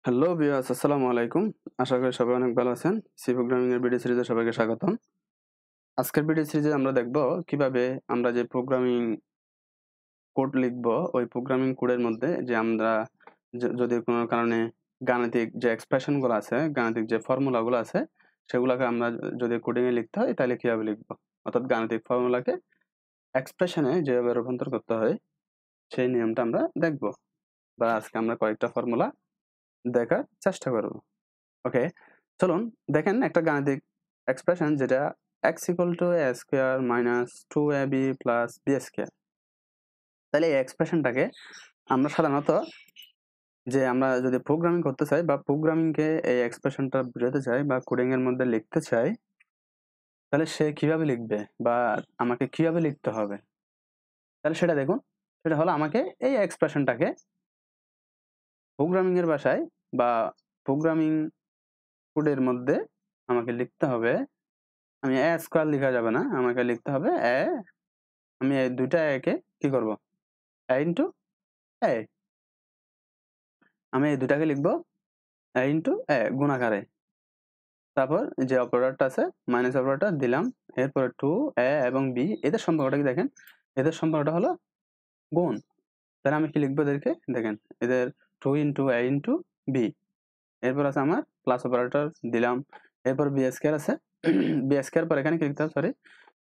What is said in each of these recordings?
Hello viewers, আসসালামু আলাইকুম। আশা করি সবাই অনেক ভালো আছেন। সি প্রোগ্রামিং এর ভিডিও সিরিজে সবাইকে স্বাগতম। আজকের ভিডিও সিরিজে আমরা দেখব কিভাবে আমরা যে প্রোগ্রামিং কোড লিখব, ওই প্রোগ্রামিং কোডের মধ্যে যে আমরা যদি কোনো কারণে গাণিতিক যে এক্সপ্রেশন গুলো আছে, গাণিতিক যে ফর্মুলা গুলো আছে, সেগুলোকে আমরা যদি কোডিং এ লিখতে হয় তাহলে কিভাবে লিখব। অর্থাৎ গাণিতিক ফর্মুলাকে এক্সপ্রেশনে যেভাবে রূপান্তর করতে হয় সেই নিয়মটা আমরা দেখব, বা আজকে আমরা কয়েকটা ফর্মুলা দেখার চেষ্টা করব। ওকে, চলুন দেখেন একটা গাণিতিক এক্সপ্রেশন যেটা x = a square minus 2ab plus b square. তাহলে এই এক্সপ্রেশনটাকে আমরা সাধারণত যে আমরা যদি প্রোগ্রামিং করতে চাই বা প্রোগ্রামিংকে এই এক্সপ্রেশনটা বোঝাতে চাই বা কোডিং এর মধ্যে লিখতে চাই, তাহলে সে কিভাবে লিখবে বা আমাকে কিভাবে লিখতে হবে, তাহলে সেটা দেখুন। সেটা হলো আমাকে এই এক্সপ্রেশনটাকে প্রোগ্রামিং এর ভাষায় বা প্রোগ্রামিং কোডের মধ্যে আমাকে লিখতে হবে। আমি a স্কয়ার লেখা যাবে না, আমাকে লিখতে হবে a। আমি এই দুইটা a কে কি করব, a ইনটু a। আমি এই দুটাকে লিখব a ইনটু a গুণাকারে। তারপর যে অপারেটরটা আছে মাইনাস অপারেটর দিলাম, এরপরে 2a এবং b, এদের সম্পর্কটা কি দেখেন, এদের সম্পর্কটা হলো গুণ। তাহলে আমি কি লিখবো এদেরকে দেখেন, এদের 2 ইনটু a ইনটু b। এরপর আছে আমার প্লাস অপারেটর দিলাম, এরপর b স্কয়ার আছে b স্কয়ার পর এখানে কি লিখতে হবে, সরি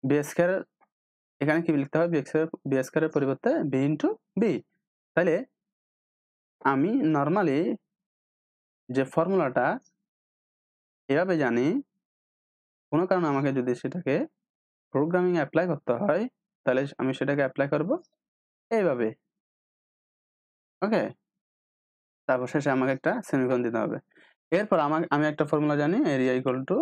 b স্কয়ার এখানে কি লিখতে হবে, b স্কয়ারের পরিবর্তে b ইনটু b। তাহলে আমি নরমালি যে ফর্মুলাটা এভাবে জানি, কোনো কারণে আমাকে যদি সেটাকে প্রোগ্রামিং অ্যাপ্লাই করতে হয় তাহলে আমি সেটাকে অ্যাপ্লাই করব এইভাবে। ওকে, তারপর শেষে আমাকে একটা সেমিকোলন দিতে হবে। এরপর আমি একটা ফর্মুলা জানি, এরিয়া ইকুয়াল টু,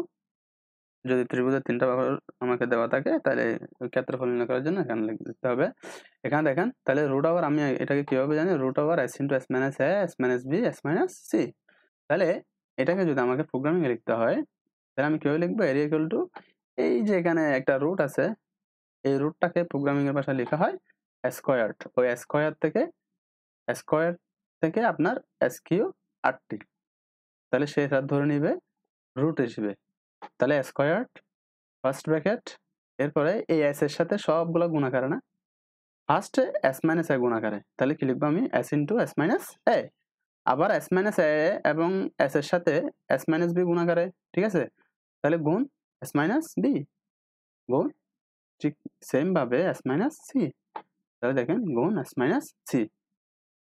যদি ত্রিভুজের 3টা বাহু আমাকে দেওয়া থাকে তাহলে ওই ক্ষেত্রফল নির্ণয় করার জন্য এখানে লিখতে হবে। এখানে দেখেন, তাহলে রুট ওভার, আমি এটাকে কিভাবে জানি, root over s into s minus a s minus b s minus c। তাহলে এটাকে যদি আমাকে প্রোগ্রামিং এ লিখতে হয় তাহলে আমি কিভাবে লিখবো, এরিয়া ইকুয়াল টু, এই যে এখানে একটা রুট আছে, এই রুটটাকে প্রোগ্রামিং এর ভাষায় লেখা হয় স্কয়ার্ড। ওই স্কয়ার থেকে আপনার কিউ rt, তাহলে সে এটা ধরে নিবে রুট হিসেবে। তাহলে স্কয়ার্ড ফার্স্ট ব্র্যাকেট, এরপরে এই s এর সাথে সবগুলো গুণাকারে না, ফার্স্টে s মাইনাস a গুণাকারে। তাহলে কি লিখবো আমি, s into s minus a। আবার s মাইনাস a এবং s এর সাথে s মাইনাস b গুণাকারে, ঠিক আছে। তাহলে গুণ s মাইনাস b গুণ, ঠিক সেম ভাবে s মাইনাস c। তাহলে দেখেন গুণ s মাইনাস c,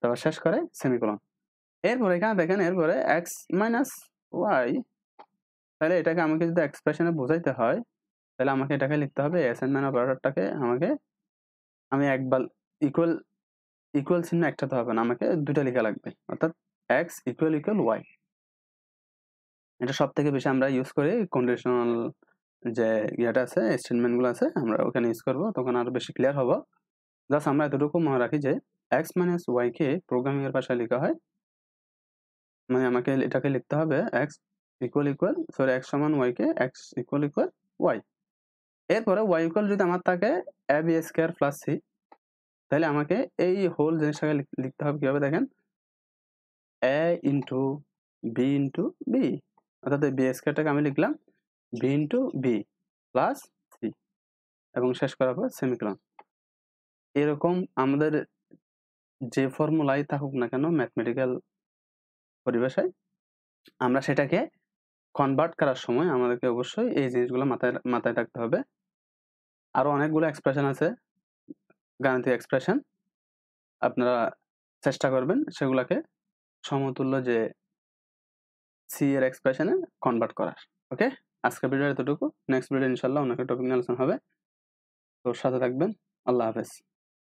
তারপর শেষ করে সেমিকোলন। এরপর এখানে দেখেন, এরপরে x মাইনাস y। তাহলে এটাকে আমাকে যদি এক্সপ্রেশনে বোঝাইতে হয় তাহলে আমাকে এটাকে লিখতে হবে, s এর মান অপারেটরটাকে আমি একবার ইকুয়াল ইকুয়াল চিহ্ন একটাতে হবে না, আমাকে দুইটা লেখা লাগবে, অর্থাৎ x ইকুয়াল ইকুয়াল y। এটা সব থেকে বেশি আমরা ইউজ করি কন্ডিশনাল যে ইয়েটা আছে, স্টেটমেন্টগুলো আছে, আমরা ওখানে ইউজ করবো, তখন আরো বেশি ক্লিয়ার হবো। জাস্ট আমরা এতটুকু মনে রাখি যে x মাইনাস y কে প্রোগ্রামিং এর ভাষায় লেখা হয়, মানে আমাকে এটাকে লিখতে হবে x equal equal, sorry x সমান y কে x ইকুয়াল ইকুয়াল y। এরপরে y ইকুয়াল যদি আমার থাকে ab স্কয়ার প্লাস c, তাহলে আমাকে এই হোল জিনিসটাকে লিখতে হবে কিভাবে দেখেন, a into b into b, অর্থাৎ এই b স্কয়ারটাকে আমি লিখলাম b into b plus c এবং শেষ করার পর সেমিকোলন। এরকম আমাদের যে ফর্মুলাই থাকুক না কেন ম্যাথমেটিক্যাল পরিভাষায়, আমরা সেটাকে কনভার্ট করার সময় আমাদেরকে অবশ্যই এই জিনিসগুলো মাথায় রাখতে হবে। আরো অনেকগুলো এক্সপ্রেশন আছে, গাণিতিক এক্সপ্রেশন, আপনারা চেষ্টা করবেন সেগুলাকে সমতুল্য যে সি এর এক্সপ্রেশনে কনভার্ট করার। ওকে, আজকের ভিডিও এতটুকু। নেক্সট ভিডিও ইনশাল্লাহ অন্য একটা টপিক নিয়ে আলোচনা হবে, তো সাথে থাকবেন। আল্লাহ হাফেজ।